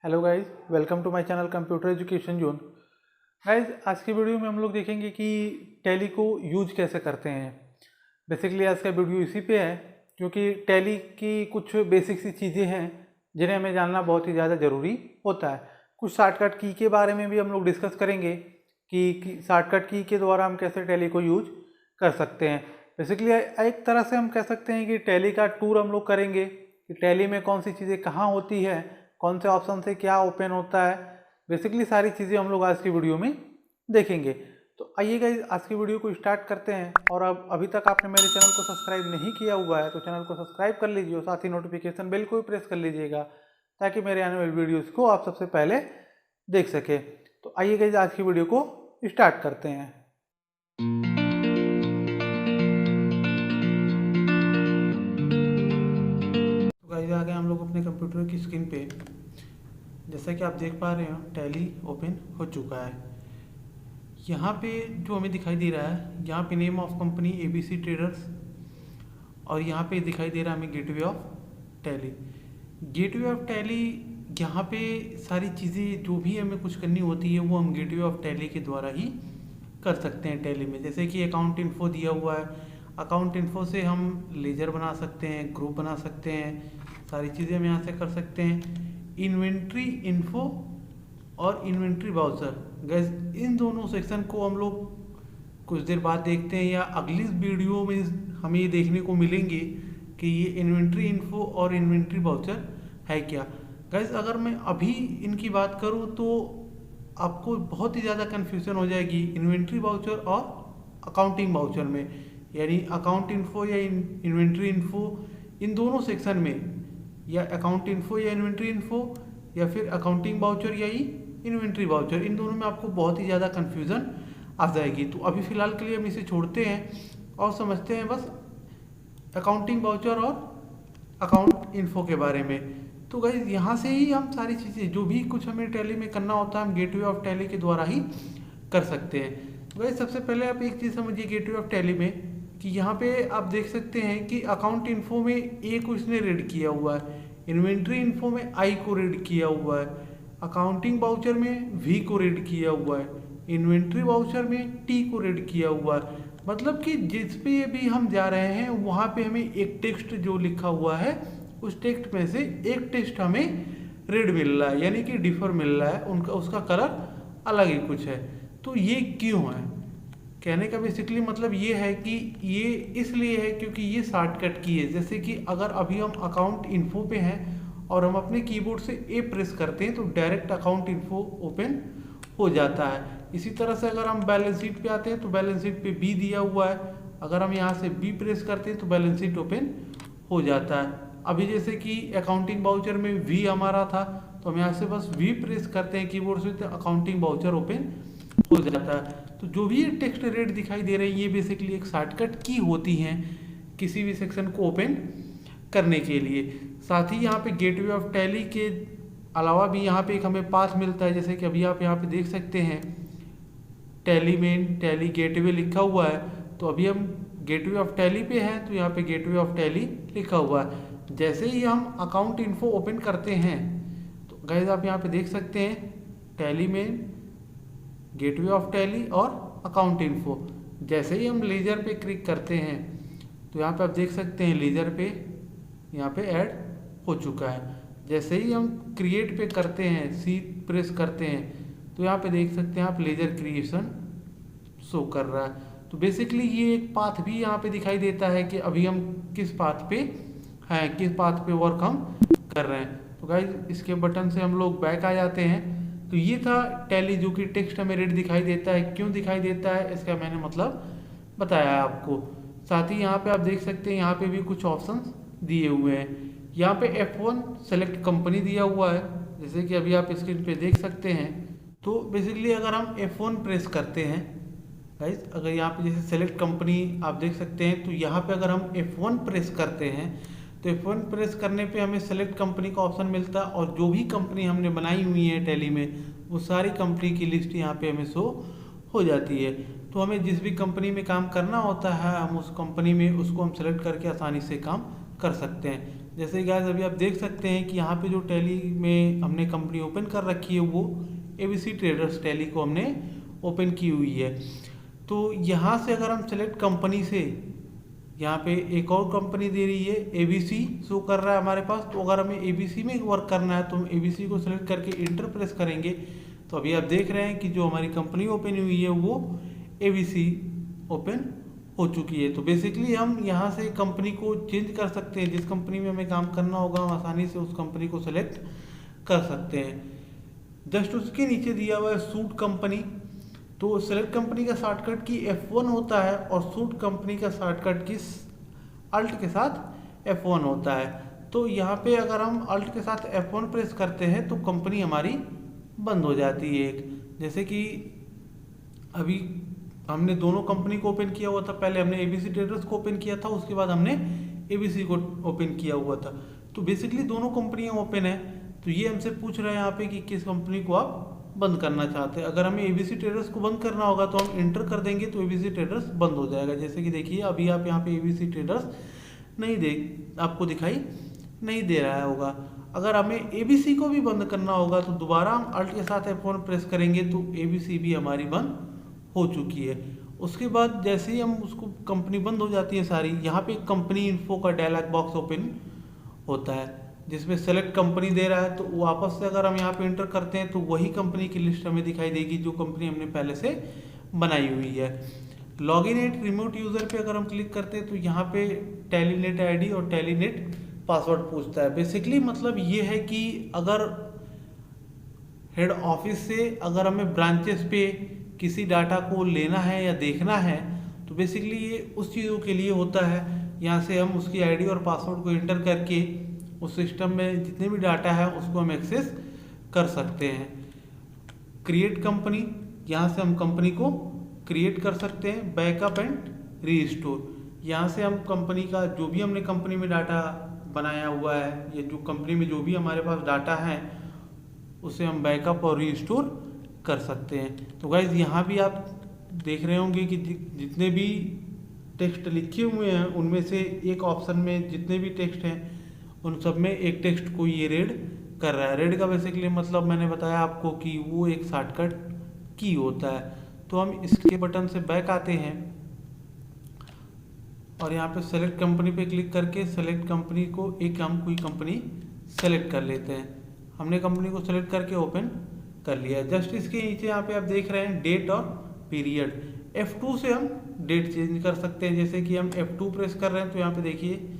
Hello guys, welcome to my channel computer education zone. Guys, आज की video में हम लोग देखेंगे कि टैली को यूज कैसे करते हैं। बेसिकली आज का वीडियो इसी पे है क्योंकि टैली की कुछ बेसिक सी चीज़ें हैं जिन्हें हमें जानना बहुत ही ज़्यादा ज़रूरी होता है। कुछ शॉर्टकट की के बारे में भी हम लोग डिस्कस करेंगे कि शॉर्टकट की के द्वारा हम कैसे टैली को यूज कर सकते हैं। बेसिकली एक तरह से हम कह सकते हैं कि टैली का टूर हम लोग करेंगे कि टैली में कौन सी चीज़ें कहाँ होती है, कौन से ऑप्शन से क्या ओपन होता है। बेसिकली सारी चीज़ें हम लोग आज की वीडियो में देखेंगे। तो आइए गाइस, आज की वीडियो को स्टार्ट करते हैं। और अब अभी तक आपने मेरे चैनल को सब्सक्राइब नहीं किया हुआ है तो चैनल को सब्सक्राइब कर लीजिए और साथ ही नोटिफिकेशन बेल को भी प्रेस कर लीजिएगा ताकि मेरे आने वाली वीडियोज़ को आप सबसे पहले देख सके। तो आइए गाइस, आज की वीडियो को स्टार्ट करते हैं। तो गाइस, आ गए हम लोग अपने कंप्यूटर की स्क्रीन पे। जैसा कि आप देख पा रहे हो, टैली ओपन हो चुका है। यहाँ पे जो हमें दिखाई दे रहा है, यहाँ पे name of company ABC traders, और यहाँ पे दिखाई दे रहा है हमें gateway of tally. Gateway of tally, यहाँ पे सारी चीज़ें जो भी हमें कुछ करनी होती है वो हम गेटवे ऑफ टैली के द्वारा ही कर सकते हैं टैली में। जैसे कि अकाउंट इन्फो दिया हुआ है, अकाउंट इन्फो से हम लेजर बना सकते हैं, ग्रुप बना सकते हैं, सारी चीज़ें हम यहाँ से कर सकते हैं। इन्वेंट्री इन्फो और इन्वेंट्री वाउचर, गैस इन दोनों सेक्शन को हम लोग कुछ देर बाद देखते हैं या अगली वीडियो में हमें ये देखने को मिलेंगे कि ये इन्वेंट्री इन्फो और इन्वेंट्री वाउचर है क्या। गैस अगर मैं अभी इनकी बात करूँ तो आपको बहुत ही ज़्यादा कन्फ्यूजन हो जाएगी इन्वेंट्री वाउचर और अकाउंटिंग वाउचर में। यानी अकाउंट इन्फो या इन्वेंट्री इन्फो, इन दोनों सेक्शन में, या अकाउंट इन्फो या इन्वेंट्री इन्फो, या फिर अकाउंटिंग वाउचर या इन्वेंट्री वाउचर, इन दोनों में आपको बहुत ही ज़्यादा कन्फ्यूज़न आ जाएगी। तो अभी फ़िलहाल के लिए हम इसे छोड़ते हैं और समझते हैं बस अकाउंटिंग वाउचर और अकाउंट इन्फो के बारे में। तो गाइस, यहाँ से ही हम सारी चीज़ें जो भी कुछ हमें टैली में करना होता है हम गेटवे ऑफ टैली के द्वारा ही कर सकते हैं। तो गाइस, सबसे पहले आप एक चीज़ समझिए गेटवे ऑफ टैली में कि यहाँ पे आप देख सकते हैं कि अकाउंट इन्फो में ए को इसने रीड किया हुआ है, इन्वेंट्री इन्फो में आई को रीड किया हुआ है, अकाउंटिंग वाउचर में वी को रीड किया हुआ है, इन्वेंट्री वाउचर में टी को रीड किया हुआ है। मतलब कि जिस पे भी हम जा रहे हैं वहाँ पे हमें एक टेक्स्ट जो लिखा हुआ है उस टेक्स्ट में से एक टेक्स्ट हमें रेड मिल रहा है, यानी कि डिफर मिल रहा है, उनका उसका कलर अलग ही कुछ है। तो ये क्यों है, कहने का बेसिकली मतलब ये है कि ये इसलिए है क्योंकि ये शॉर्टकट की है। जैसे कि अगर अभी हम अकाउंट इन्फो पे हैं और हम अपने कीबोर्ड से ए प्रेस करते हैं तो डायरेक्ट अकाउंट इन्फो ओपन हो जाता है। इसी तरह से अगर हम बैलेंस शीट पे आते हैं तो बैलेंस शीट पे बी दिया हुआ है, अगर हम यहाँ से बी प्रेस करते हैं तो बैलेंस शीट ओपन हो जाता है। अभी जैसे कि अकाउंटिंग वाउचर में वी हमारा था तो हम यहाँ से बस वी प्रेस करते हैं कीबोर्ड से तो अकाउंटिंग वाउचर ओपन हो जाता है। तो जो भी टेक्स्ट रेड दिखाई दे रही है ये बेसिकली एक शॉर्टकट की होती हैं किसी भी सेक्शन को ओपन करने के लिए। साथ ही यहाँ पे गेटवे ऑफ टैली के अलावा भी यहाँ पे एक हमें पाथ मिलता है। जैसे कि अभी आप यहाँ पे देख सकते हैं टैली में टैली गेटवे लिखा हुआ है, तो अभी हम गेटवे ऑफ टैली पे हैं तो यहाँ पे गेटवे ऑफ टैली लिखा हुआ है। जैसे ही हम अकाउंट इन्फो ओपन करते हैं तो गाइस आप यहाँ पे देख सकते हैं टैली में गेटवे ऑफ टैली और अकाउंट इन्फो। जैसे ही हम लेजर पे क्लिक करते हैं तो यहाँ पे आप देख सकते हैं लेजर पे यहाँ पे ऐड हो चुका है। जैसे ही हम क्रिएट पे करते हैं, सी प्रेस करते हैं तो यहाँ पे देख सकते हैं आप लेजर क्रिएशन शो कर रहा है। तो बेसिकली ये एक पाथ भी यहाँ पे दिखाई देता है कि अभी हम किस पाथ पे हैं, किस पाथ पे वर्क हम कर रहे हैं। तो गाइस, इसके बटन से हम लोग बैक आ जाते हैं। तो ये था टैली जो कि टेक्स्ट हमें रेड दिखाई देता है। क्यों दिखाई देता है इसका मैंने मतलब बताया है आपको। साथ ही यहाँ पे आप देख सकते हैं यहाँ पे भी कुछ ऑप्शंस दिए हुए हैं। यहाँ पे F1 सेलेक्ट कंपनी दिया हुआ है, जैसे कि अभी आप स्क्रीन पे देख सकते हैं। तो बेसिकली अगर हम F1 प्रेस करते हैं गाइस, अगर यहाँ पे जैसे सेलेक्ट कंपनी आप देख सकते हैं तो यहाँ पे अगर हम F1 प्रेस करते हैं तो F1 प्रेस करने पे हमें सेलेक्ट कंपनी का ऑप्शन मिलता है और जो भी कंपनी हमने बनाई हुई है टैली में वो सारी कंपनी की लिस्ट यहाँ पे हमें शो हो जाती है। तो हमें जिस भी कंपनी में काम करना होता है हम उस कंपनी में उसको हम सेलेक्ट करके आसानी से काम कर सकते हैं। जैसे गाइस अभी आप देख सकते हैं कि यहाँ पे जो टैली में हमने कंपनी ओपन कर रखी है वो एबीसी ट्रेडर्स टैली को हमने ओपन की हुई है। तो यहाँ से अगर हम सेलेक्ट कंपनी से, यहाँ पे एक और कंपनी दे रही है एबीसी शो कर रहा है हमारे पास, तो अगर हमें एबीसी में वर्क करना है तो हम एबीसी को सेलेक्ट करके इंटर प्रेस करेंगे। तो अभी आप देख रहे हैं कि जो हमारी कंपनी ओपन हुई है वो एबीसी ओपन हो चुकी है। तो बेसिकली हम यहाँ से कंपनी को चेंज कर सकते हैं, जिस कंपनी में हमें काम करना होगा हम आसानी से उस कंपनी को सेलेक्ट कर सकते हैं। जस्ट उसके नीचे दिया हुआ है सूट कंपनी। तो सेलेक्ट कंपनी का शॉर्टकट की F1 होता है और सूट कंपनी का शॉर्टकट की अल्ट के साथ F1 होता है। तो यहाँ पे अगर हम अल्ट के साथ F1 प्रेस करते हैं तो कंपनी हमारी बंद हो जाती है। एक जैसे कि अभी हमने दोनों कंपनी को ओपन किया हुआ था, पहले हमने एबीसी ट्रेडर्स को ओपन किया था, उसके बाद हमने एबीसी को ओपन किया हुआ था। तो बेसिकली दोनों कंपनियां ओपन है। तो ये हमसे पूछ रहे हैं यहाँ पे कि किस कंपनी को आप बंद करना चाहते हैं। अगर हमें एबीसी ट्रेडर्स को बंद करना होगा तो हम इंटर कर देंगे तो एबीसी ट्रेडर्स बंद हो जाएगा। जैसे कि देखिए अभी आप यहाँ पे एबीसी ट्रेडर्स आपको दिखाई नहीं दे रहा होगा। अगर हमें एबीसी को भी बंद करना होगा तो दोबारा हम अल्ट के साथ F1 प्रेस करेंगे तो एबीसी भी हमारी बंद हो चुकी है। उसके बाद जैसे ही हम उसको कंपनी बंद हो जाती है सारी, यहाँ पे कंपनी इन्फो का डायलॉग बॉक्स ओपन होता है जिसमें सेलेक्ट कंपनी दे रहा है। तो वापस से अगर हम यहाँ पे एंटर करते हैं तो वही कंपनी की लिस्ट हमें दिखाई देगी जो कंपनी हमने पहले से बनाई हुई है। लॉगिन एट रिमोट यूजर पे अगर हम क्लिक करते हैं तो यहाँ पे टेलीनेट आईडी और टेलीनेट पासवर्ड पूछता है। बेसिकली मतलब ये है कि अगर हेड ऑफिस से अगर हमें ब्रांचेस पे किसी डाटा को लेना है या देखना है तो बेसिकली ये उस चीज़ों के लिए होता है। यहाँ से हम उसकी आईडी और पासवर्ड को एंटर करके उस सिस्टम में जितने भी डाटा है उसको हम एक्सेस कर सकते हैं। क्रिएट कंपनी, यहाँ से हम कंपनी को क्रिएट कर सकते हैं। बैकअप एंड रीस्टोर, यहाँ से हम कंपनी का जो भी हमने कंपनी में डाटा बनाया हुआ है या जो कंपनी में जो भी हमारे पास डाटा है उसे हम बैकअप और रीस्टोर कर सकते हैं। तो गाइज यहाँ भी आप देख रहे होंगे कि जितने भी टेक्स्ट लिखे हुए हैं उनमें से एक ऑप्शन में जितने भी टेक्स्ट हैं उन सब में एक टेक्स्ट को ये रेड कर रहा है। रेड का बेसिकली मतलब मैंने बताया आपको कि वो एक शॉर्टकट की होता है। तो हम इसके बटन से बैक आते हैं और यहाँ पे सेलेक्ट कंपनी पे क्लिक करके सेलेक्ट कंपनी को हम कोई कंपनी सेलेक्ट कर लेते हैं। हमने कंपनी को सेलेक्ट करके ओपन कर लिया। जस्ट इसके नीचे यहाँ पे आप देख रहे हैं डेट और पीरियड। F2 से हम डेट चेंज कर सकते हैं। जैसे कि हम F2 प्रेस कर रहे हैं तो यहाँ पे देखिए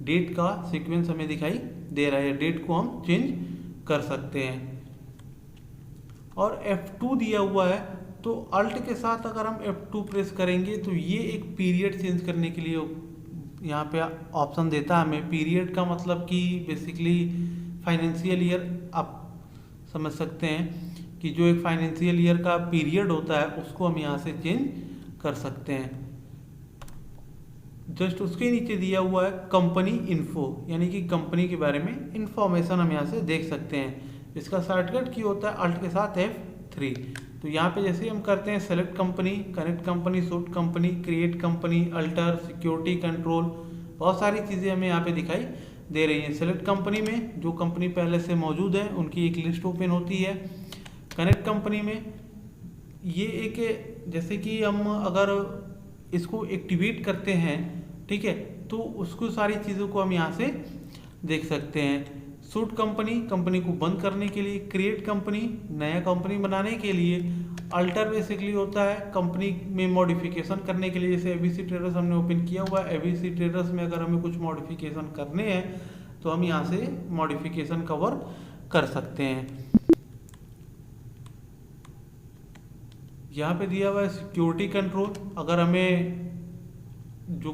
डेट का सीक्वेंस हमें दिखाई दे रहा है। डेट को हम चेंज कर सकते हैं और F2 दिया हुआ है तो अल्ट के साथ अगर हम F2 प्रेस करेंगे तो ये एक पीरियड चेंज करने के लिए यहाँ पे ऑप्शन देता है हमें। पीरियड का मतलब कि बेसिकली फाइनेंशियल ईयर आप समझ सकते हैं कि जो एक फाइनेंशियल ईयर का पीरियड होता है उसको हम यहाँ से चेंज कर सकते हैं। जस्ट उसके नीचे दिया हुआ है कंपनी इन्फो, यानी कि कंपनी के बारे में इंफॉर्मेशन हम यहाँ से देख सकते हैं। इसका शॉर्टकट की होता है अल्ट के साथ F3। तो यहाँ पे जैसे हम करते हैं select company, connect company, suit company, create company, alter, security control, बहुत सारी चीज़ें हमें यहाँ पे दिखाई दे रही हैं। सेलेक्ट कंपनी में जो कंपनी पहले से मौजूद है उनकी एक लिस्ट ओपन होती है। कनेक्ट कंपनी में ये एक जैसे कि हम अगर इसको एक्टिवेट करते हैं, ठीक है, तो उसको सारी चीज़ों को हम यहाँ से देख सकते हैं। सूट कंपनी, कंपनी को बंद करने के लिए। क्रिएट कंपनी, नया कंपनी बनाने के लिए। अल्टर बेसिकली होता है कंपनी में मॉडिफिकेशन करने के लिए। जैसे एबीसी ट्रेडर्स हमने ओपन किया हुआ है, एबीसी ट्रेडर्स में अगर हमें कुछ मॉडिफिकेशन करने हैं तो हम यहाँ से मॉडिफिकेशन कवर कर सकते हैं। यहाँ पे दिया हुआ है सिक्योरिटी कंट्रोल। अगर हमें जो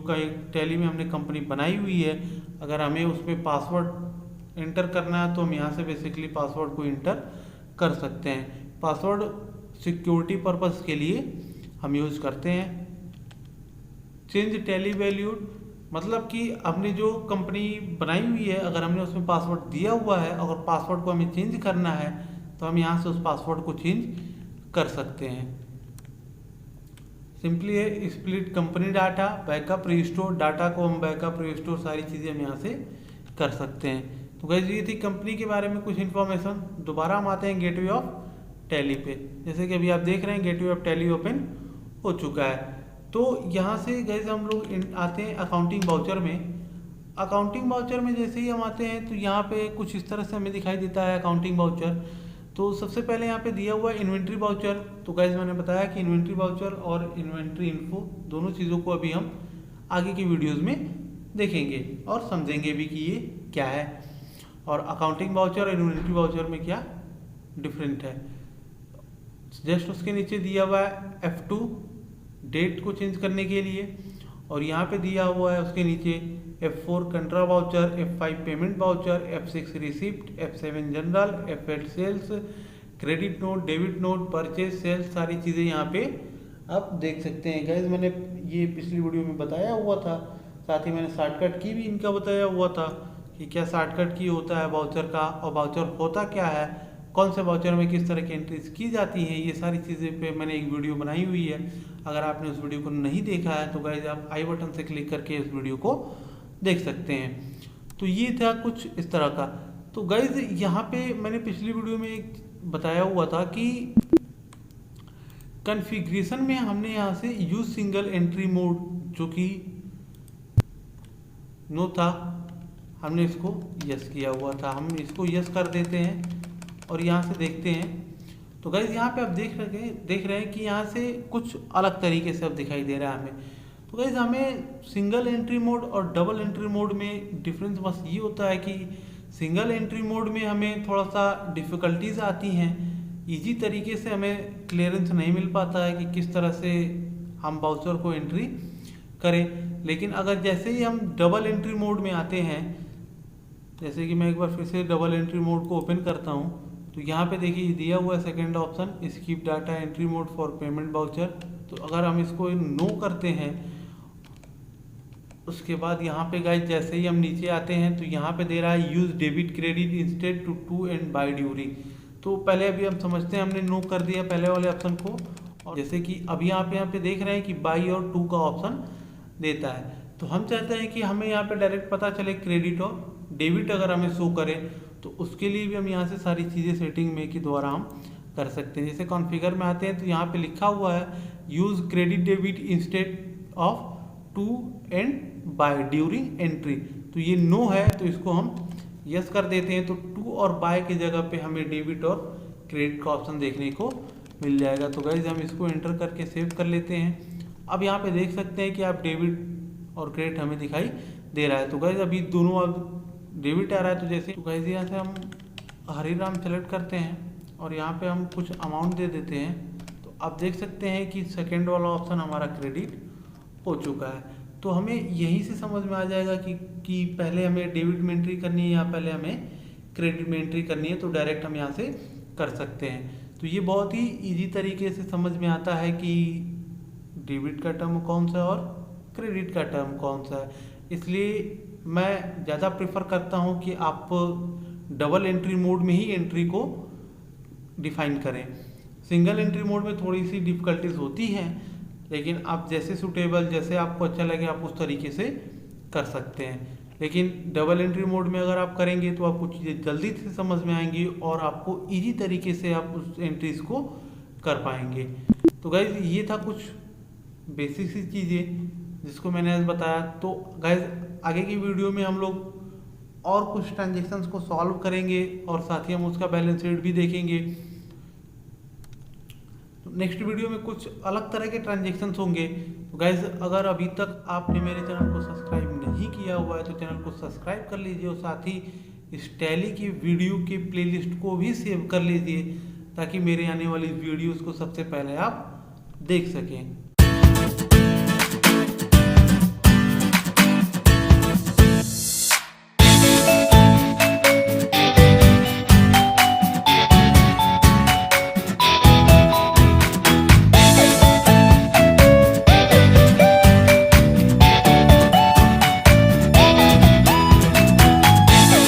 टैली में हमने कंपनी बनाई हुई है अगर हमें उसमें पासवर्ड इंटर करना है तो हम यहाँ से बेसिकली पासवर्ड को इंटर कर सकते हैं। पासवर्ड सिक्योरिटी पर्पस के लिए हम यूज़ करते हैं। चेंज टैली वैल्यूड, मतलब कि हमने जो कंपनी बनाई हुई है अगर हमने उसमें पासवर्ड दिया हुआ है, अगर पासवर्ड को हमें चेंज करना है तो हम यहाँ से उस पासवर्ड को चेंज कर सकते हैं। सिंपली है split company data, backup, restore, data को हम बैकअप, रिस्टोर सारी चीज़ें हम यहाँ से कर सकते हैं। तो गाइस ये थी कंपनी के बारे में कुछ इन्फॉर्मेशन। दोबारा हम आते हैं गेटवे ऑफ टैली पे। जैसे कि अभी आप देख रहे हैं गेटवे ऑफ टैली ओपन हो चुका है। तो यहाँ से गाइस हम लोग आते हैं अकाउंटिंग वाउचर में। अकाउंटिंग वाउचर में जैसे ही हम आते हैं तो यहाँ पे कुछ इस तरह से हमें दिखाई देता है अकाउंटिंग वाउचर। तो सबसे पहले यहाँ पे दिया हुआ है इन्वेंट्री वाउचर। तो गाइस मैंने बताया कि इन्वेंट्री वाउचर और इन्वेंट्री इन्फो दोनों चीज़ों को अभी हम आगे की वीडियोज़ में देखेंगे और समझेंगे भी कि ये क्या है और अकाउंटिंग वाउचर और इन्वेंट्री वाउचर में क्या डिफरेंट है। जस्ट उसके नीचे दिया हुआ है F2 डेट को चेंज करने के लिए, और यहाँ पे दिया हुआ है उसके नीचे F4 contra voucher, F5 payment voucher, F6 receipt, F7 journal, F8 sales, credit note, debit note, purchase, sales, सारी चीज़ें यहाँ पे आप देख सकते हैं। गाइस मैंने ये पिछली वीडियो में बताया हुआ था, साथ ही मैंने शॉर्टकट की भी इनका बताया हुआ था कि क्या शॉर्टकट की होता है वाउचर का और वाउचर होता क्या है, कौन से वाउचर में किस तरह की एंट्रीज की जाती हैं। ये सारी चीज़ें पे मैंने एक वीडियो बनाई हुई है। अगर आपने उस वीडियो को नहीं देखा है तो गाइस आप आई बटन से क्लिक करके इस वीडियो को देख सकते हैं। तो ये था कुछ इस तरह का। तो गाइस यहाँ पे मैंने पिछली वीडियो में एक बताया हुआ था कि कॉन्फ़िगरेशन में हमने यहाँ से यूज सिंगल एंट्री मोड जो कि नो था, हमने इसको यस किया हुआ था। हम इसको यस कर देते हैं और यहाँ से देखते हैं। तो गाइस यहाँ पे आप देख रहे हैं कि यहाँ से कुछ अलग तरीके से अब दिखाई दे रहा है हमें। तो गाइस हमें सिंगल एंट्री मोड और डबल एंट्री मोड में डिफरेंस बस ये होता है कि सिंगल एंट्री मोड में हमें थोड़ा सा डिफ़िकल्टीज आती हैं, इजी तरीके से हमें क्लियरेंस नहीं मिल पाता है कि किस तरह से हम वाउचर को एंट्री करें। लेकिन अगर जैसे ही हम डबल एंट्री मोड में आते हैं, जैसे कि मैं एक बार फिर से डबल एंट्री मोड को ओपन करता हूँ, तो यहाँ पे देखिए दिया हुआ है second option skip data entry mode for payment voucher. तो अगर हम इसको नो करते हैं, उसके बाद यहाँ पे गाइस जैसे ही हम नीचे आते हैं तो यहाँ पे दे रहा है use debit credit instead to and by during. तो पहले अभी हम समझते हैं, हमने नो कर दिया पहले वाले ऑप्शन को, और जैसे कि अभी यहाँ पे देख रहे हैं कि बाई और टू का ऑप्शन देता है। तो हम चाहते हैं कि हमें यहाँ पे डायरेक्ट पता चले क्रेडिट और डेबिट अगर हमें शो करे, तो उसके लिए भी हम यहाँ से सारी चीज़ें सेटिंग में के द्वारा हम कर सकते हैं। जैसे कॉन्फ़िगर में आते हैं तो यहाँ पे लिखा हुआ है use credit debit instead of to and by during entry. तो ये नो है तो इसको हम यस कर देते हैं, तो टू और बाय की जगह पे हमें डेबिट और क्रेडिट का ऑप्शन देखने को मिल जाएगा। तो गाइज हम इसको एंटर करके सेव कर लेते हैं। अब यहाँ पे देख सकते हैं कि आप डेबिट और क्रेडिट हमें दिखाई दे रहा है। तो गाइज अभी दोनों अब डेबिट आ रहा है। तो जैसे तो गाइज यहाँ से हम हरिराम सेलेक्ट करते हैं और यहाँ पे हम कुछ अमाउंट दे देते हैं। तो आप देख सकते हैं कि सेकेंड वाला ऑप्शन हमारा क्रेडिट हो चुका है। तो हमें यहीं से समझ में आ जाएगा कि पहले हमें डेबिट में एंट्री करनी है या पहले हमें क्रेडिट में एंट्री करनी है। तो डायरेक्ट हम यहाँ से कर सकते हैं। तो ये बहुत ही इजी तरीके से समझ में आता है कि डेबिट का टर्म कौन सा और क्रेडिट का टर्म कौन सा है। इसलिए मैं ज़्यादा प्रेफर करता हूँ कि आप डबल एंट्री मोड में ही एंट्री को डिफाइन करें। सिंगल एंट्री मोड में थोड़ी सी डिफ़िकल्टीज होती हैं, लेकिन आप जैसे सूटेबल, जैसे आपको अच्छा लगे आप उस तरीके से कर सकते हैं। लेकिन डबल एंट्री मोड में अगर आप करेंगे तो आपको चीज़ें जल्दी से समझ में आएंगी और आपको इजी तरीके से आप उस एंट्रीज को कर पाएंगे। तो गाइज ये था कुछ बेसिक सी चीज़ें जिसको मैंने आज बताया। तो गाइज आगे की वीडियो में हम लोग और कुछ ट्रांजेक्शन्स को सॉल्व करेंगे और साथ ही हम उसका बैलेंस शीट भी देखेंगे। तो नेक्स्ट वीडियो में कुछ अलग तरह के ट्रांजेक्शन्स होंगे। तो गाइज अगर अभी तक आपने मेरे चैनल को सब्सक्राइब नहीं किया हुआ है तो चैनल को सब्सक्राइब कर लीजिए और साथ ही इस टैली की वीडियो के प्लेलिस्ट को भी सेव कर लीजिए ताकि मेरे आने वाली वीडियोस को सबसे पहले आप देख सकें।